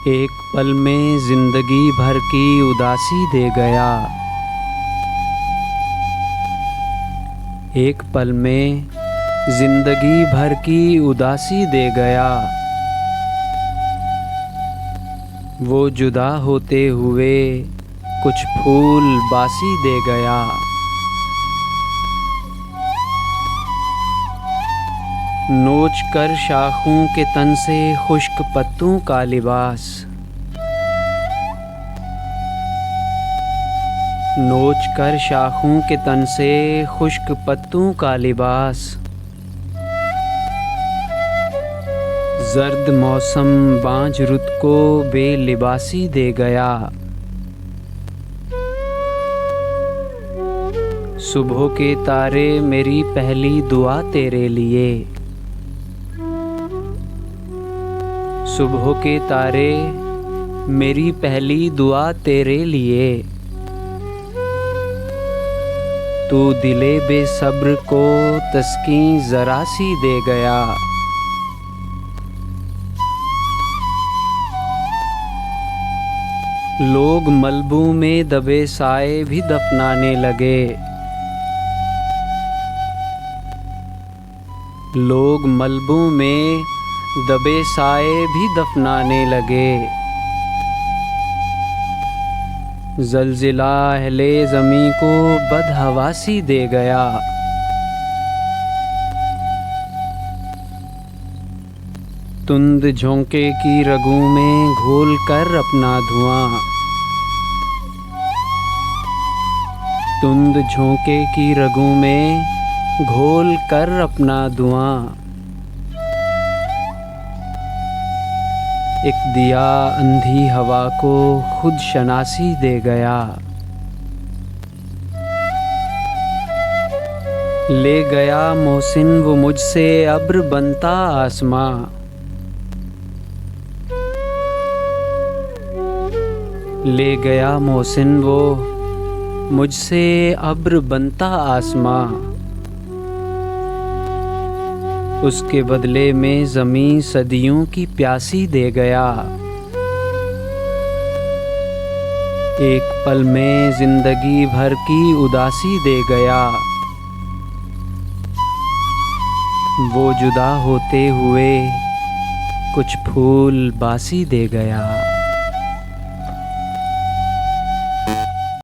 एक पल में जिंदगी भर की उदासी दे गया। एक पल में जिंदगी भर की उदासी दे गया। वो जुदा होते हुए कुछ फूल बासी दे गया। नोच कर शाखों के तन से खुश्क पत्तों का लिबास, नोच कर शाखों के तन से खुश्क पत्तों का लिबास। जर्द मौसम बांझ रुत को बेलिबासी दे गया। सुबह के तारे मेरी पहली दुआ तेरे लिए, सुबह के तारे मेरी पहली दुआ तेरे लिए। तू दिले बेसब्र को तस्कीन जरा सी दे गया। लोग मलबू में दबे साए भी दफनाने लगे। लोग मलबू में दबे साए भी दफनाने लगे। ज़लज़िला अहले ज़मीं को बदहवासी दे गया। तुंद झोंके की रगों में घोल कर अपना धुआं, तुंद झोंके की रगों में घोल कर अपना धुआं। एक दिया अंधी हवा को खुद शनासी दे गया। ले गया मोहसिन वो मुझसे अब्र बनता आसमां, ले गया मोहसिन वो मुझसे अब्र बनता आसमां। उसके बदले में ज़मीं सदियों की प्यासी दे गया। एक पल में जिंदगी भर की उदासी दे गया। वो जुदा होते हुए कुछ फूल बासी दे गया।